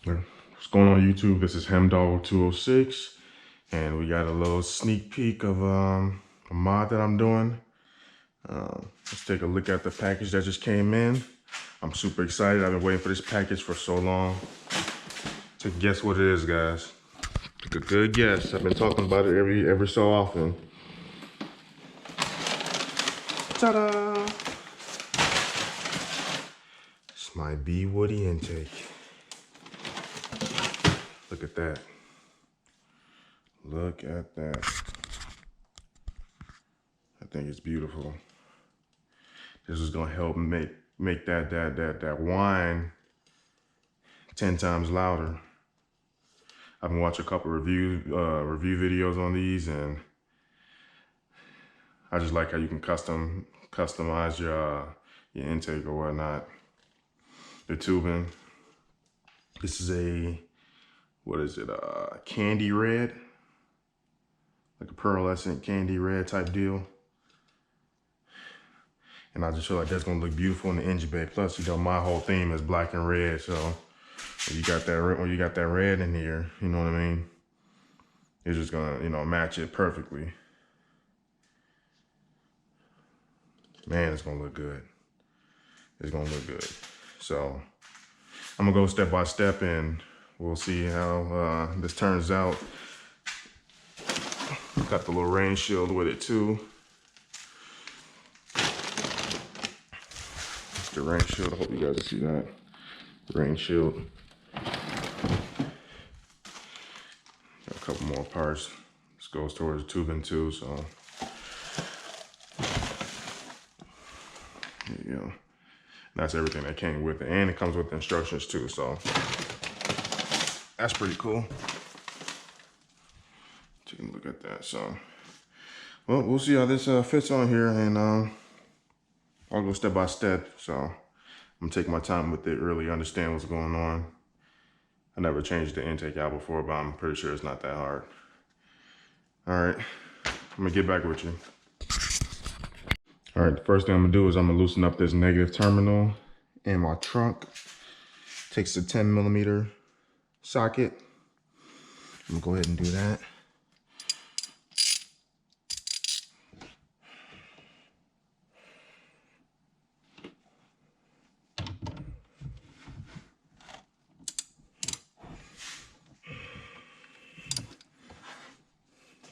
What's going on YouTube? This is Hemdog206 and we got a little sneak peek of a mod that I'm doing. Let's take a look at the package that just came in. I'm super excited. I've been waiting for this package for so long. So guess what it is, guys? Take a good guess. I've been talking about it every so often. Ta-da! It's my Bwoody intake. Look at that. Look at that. I think it's beautiful. This is gonna help make that whine 10 times louder. I've been watching a couple review videos on these, and I just like how you can customize your intake or whatnot. The tubing. This is a, what is it? Candy red, like a pearlescent candy red type deal. And I just feel like that's gonna look beautiful in the engine bay. Plus, you know, my whole theme is black and red, so when you got that red in here, you know what I mean? It's just gonna, you know, match it perfectly. Man, it's gonna look good. It's gonna look good. So I'm gonna go step by step and we'll see how this turns out. Got the little rain shield with it too. It's the rain shield. I hope you guys can see that. Rain shield. Got a couple more parts. This goes towards the tubing too, so there you go. That's everything that came with it, and it comes with instructions too, so that's pretty cool. Take a look at that. So, well, we'll see how this fits on here, and I'll go step by step. So I'm gonna take my time with it, really understand what's going on. I never changed the intake out before, but I'm pretty sure it's not that hard. All right, I'm gonna get back with you. All right, the first thing I'm gonna do is I'm gonna loosen up this negative terminal in my trunk. Takes a 10mm socket. I'm gonna go ahead and do that.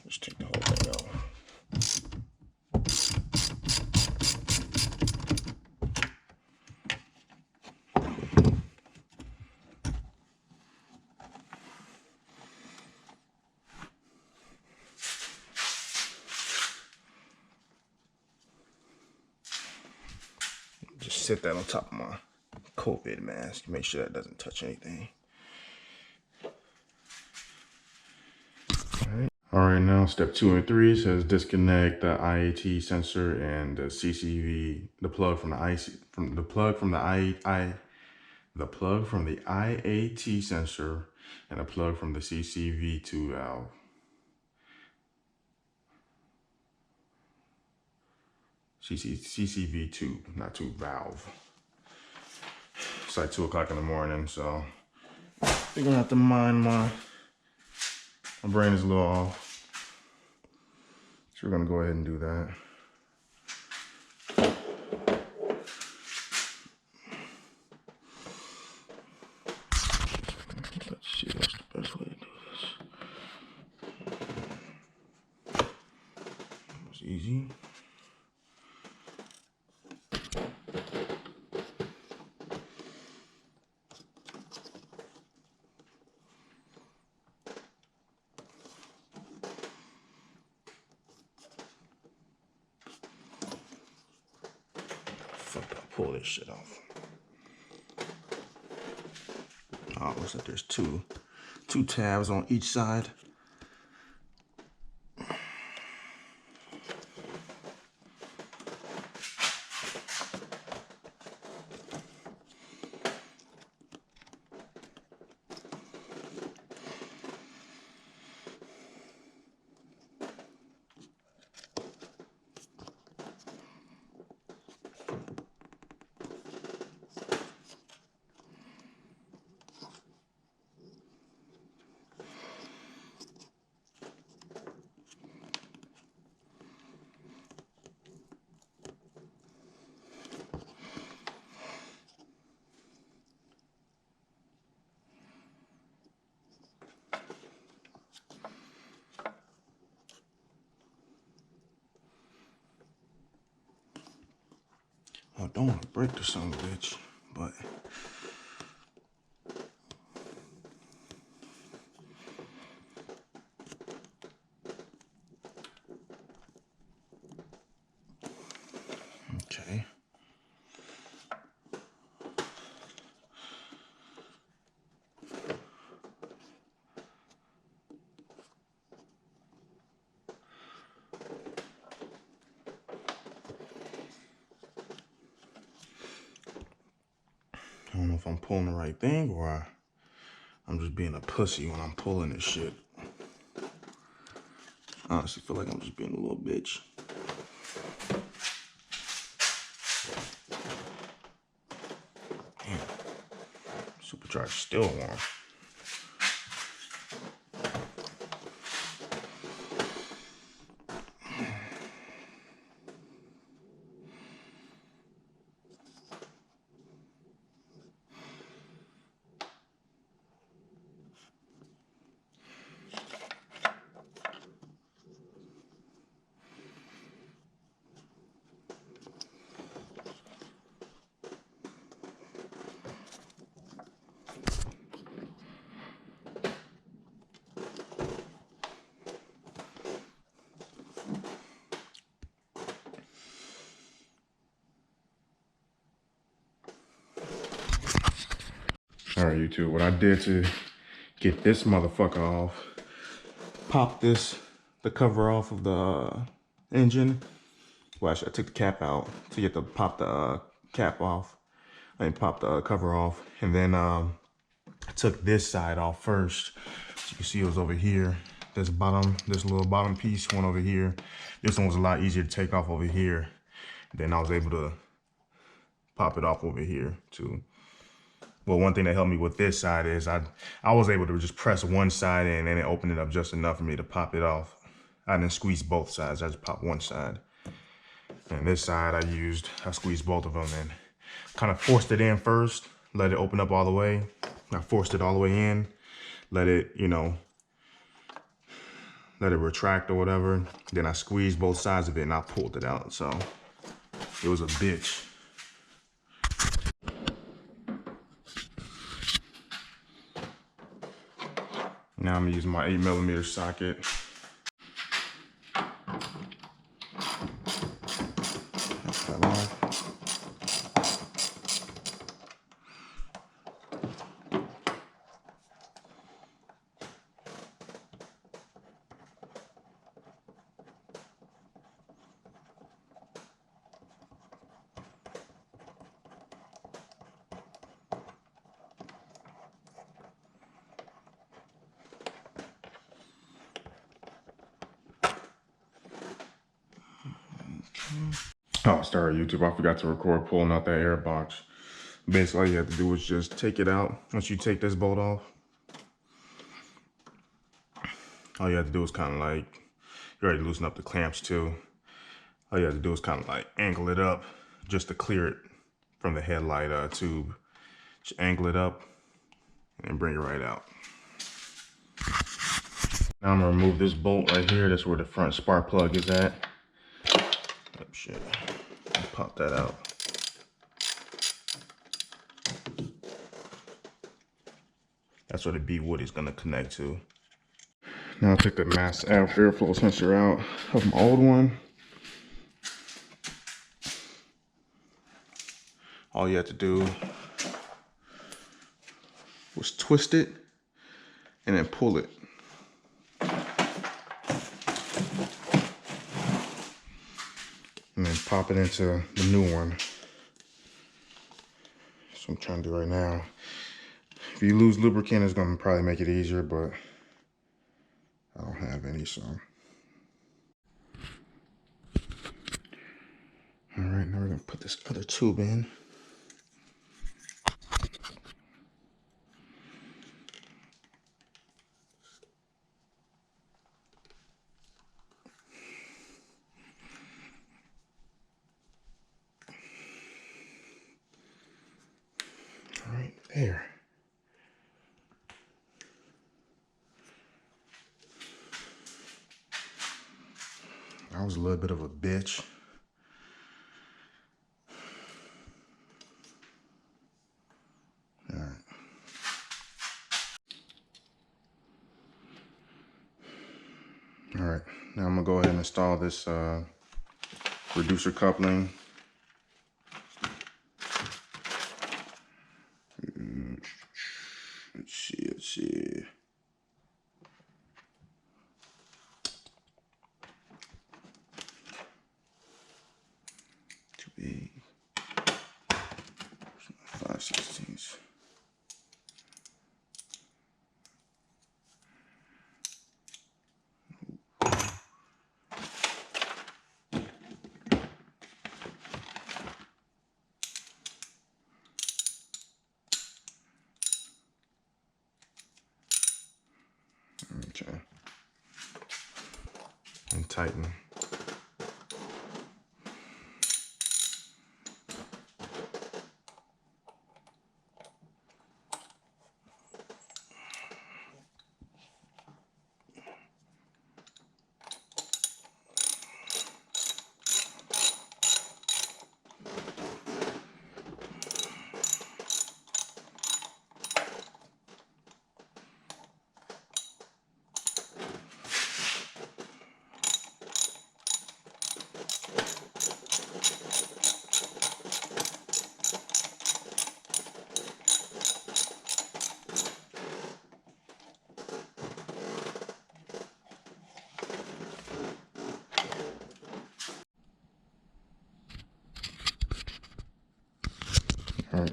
Just take the whole thing out. Just sit that on top of my COVID mask. Make sure that doesn't touch anything. All right, now step 2 and 3 says disconnect the IAT sensor and the CCV, the plug from the IAT sensor and the plug from the CCV2 valve. CCV2, not tube, valve. It's like 2 o'clock in the morning, so you're gonna have to mind my brain is a little off. So we're gonna go ahead and do that. Let's see what's the best way to do this. It was easy. Pull this shit off. Oh, looks like there's two tabs on each side. don't want to break the son of a bitch, but okay. I don't know if I'm pulling the right thing or I'm just being a pussy when I'm pulling this shit. I honestly feel like I'm just being a little bitch. Damn. Supercharger's still warm. All right, YouTube, what I did to get this motherfucker off, pop the cover off of the engine. Well, actually, I took the cap out to get to pop the cap off. I mean, pop the cover off. And then I took this side off first. As you can see, it was over here. This little bottom piece went over here. This one was a lot easier to take off over here. Then I was able to pop it off over here too. Well, one thing that helped me with this side is I was able to just press one side in and it opened it up just enough for me to pop it off. I didn't squeeze both sides, I just popped one side. And this side I squeezed both of them and kind of forced it in first, let it open up all the way. I forced it all the way in, let it, you know, let it retract or whatever. Then I squeezed both sides of it and I pulled it out. So it was a bitch. Now I'm gonna use my 8mm socket. That off. Oh, sorry, YouTube. I forgot to record pulling out that air box. Basically, all you have to do is just take it out. Once you take this bolt off, all you have to do is kind of like, you already loosen up the clamps too. All you have to do is kind of like angle it up just to clear it from the headlight tube. Just angle it up and then bring it right out. Now I'm gonna remove this bolt right here. That's where the front spark plug is at. Oh, shit. Pop that out. That's where the Bwoody is gonna connect to. Now I took the mass airflow sensor out of my old one. All you have to do was twist it and then pull it. And then pop it into the new one. That's what I'm trying to do right now. If you lose lubricant, it's gonna probably make it easier, but I don't have any, so. All right, now we're gonna put this other tube in. All right, there. I was a little bit of a bitch. All right, now I'm gonna go ahead and install this reducer coupling. Let's see. Too big. 5/16. Okay. And tighten. All right.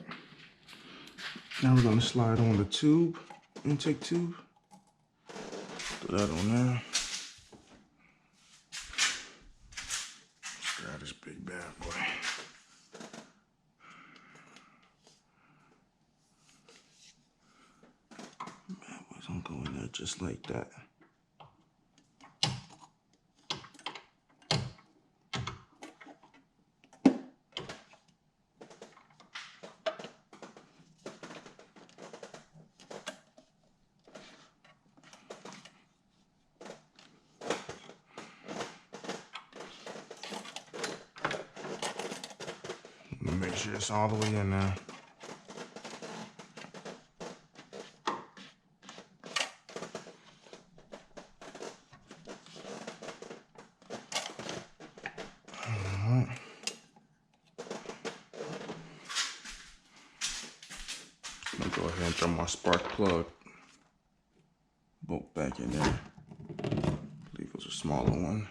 Now we're gonna slide on the tube, intake tube. Put that on there. Let's grab this big bad boy. Bad boys don't go in there just like that. Make sure it's all the way in there. Alright. I'm gonna go ahead and throw my spark plug bolt back in there. I believe it was a smaller one.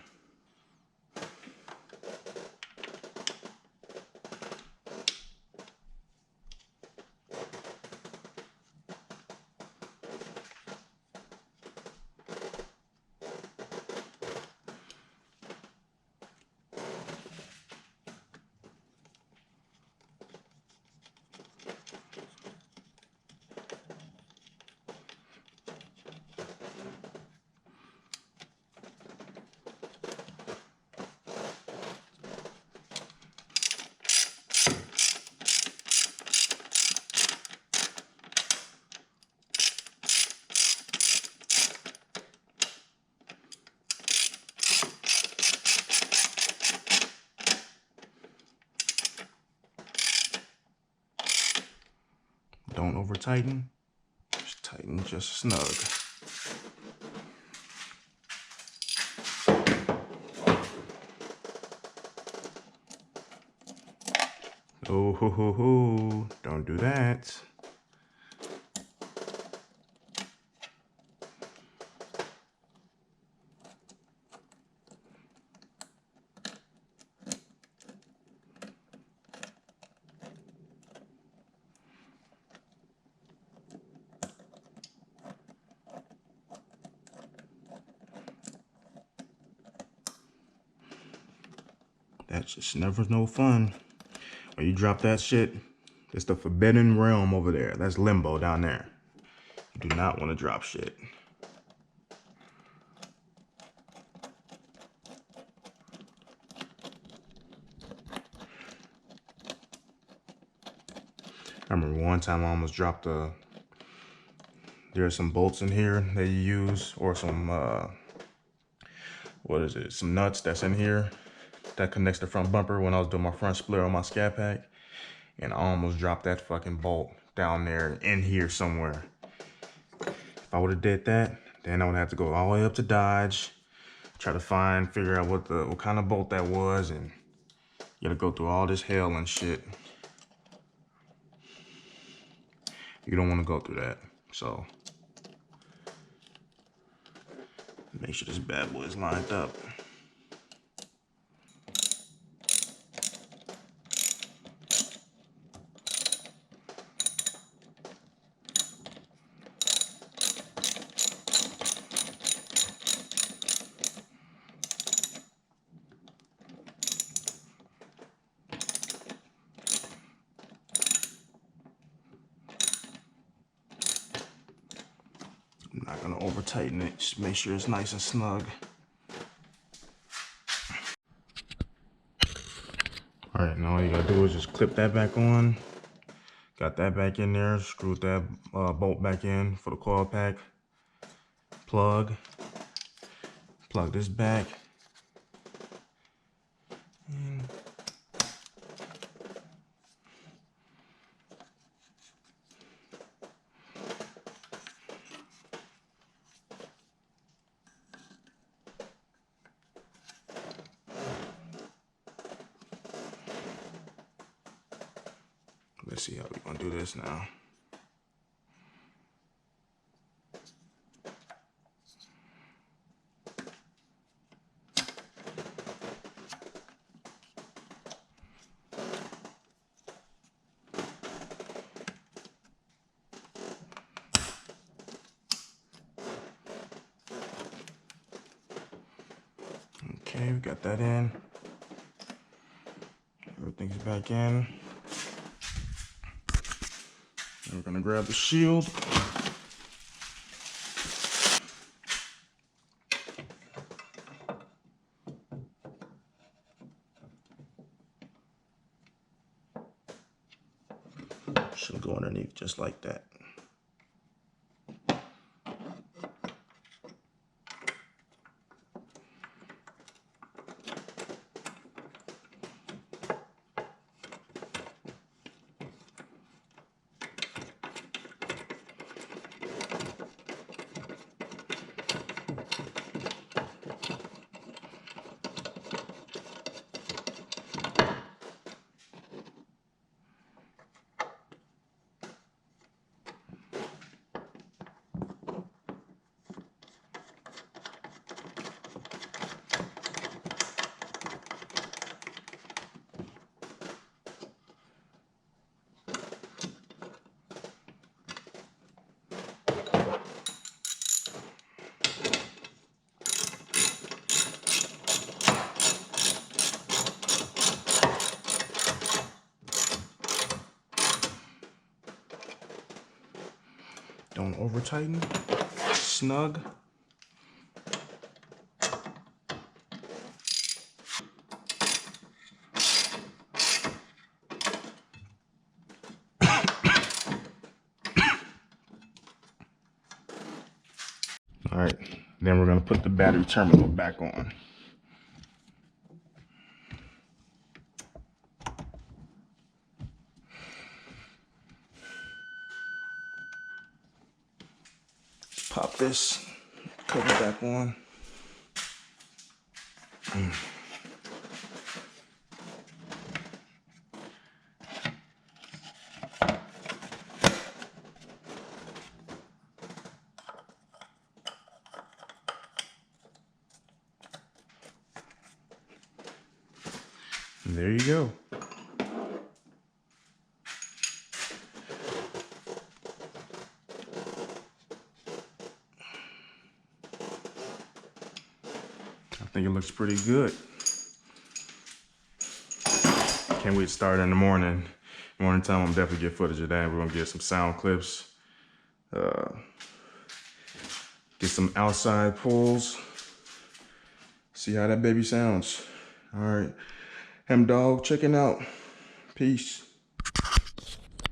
Don't over tighten, just tighten just snug. Oh ho ho ho, don't do that. That's just never no fun. When you drop that shit, it's the forbidden realm over there. That's limbo down there. You do not want to drop shit. I remember one time I almost dropped there's some bolts in here that you use, or some, what is it? Some nuts that's in here that connects the front bumper when I was doing my front split on my Scat Pack. And I almost dropped that fucking bolt down there in here somewhere. If I would have did that, then I would have to go all the way up to Dodge, try to figure out what kind of bolt that was, and you gotta go through all this hell and shit. You don't want to go through that. So make sure this bad boy is lined up. I'm not gonna over tighten it, just make sure it's nice and snug. All right, now all you gotta do is just clip that back on. Got that back in there, screwed that bolt back in for the coil pack. Plug this back. And let's see how we're gonna do this now. Okay, we got that in. Everything's back in. And we're gonna grab the shield. Should go underneath just like that. Don't over tighten. Snug. All right, then we're gonna put the battery terminal back on. Pop this cover back on. And there you go. I think it looks pretty good. Can't wait to start in the morning. Morning time, I'm definitely get footage of that. We're gonna get some sound clips. Get some outside pulls. See how that baby sounds. All right, Dog checking out. Peace.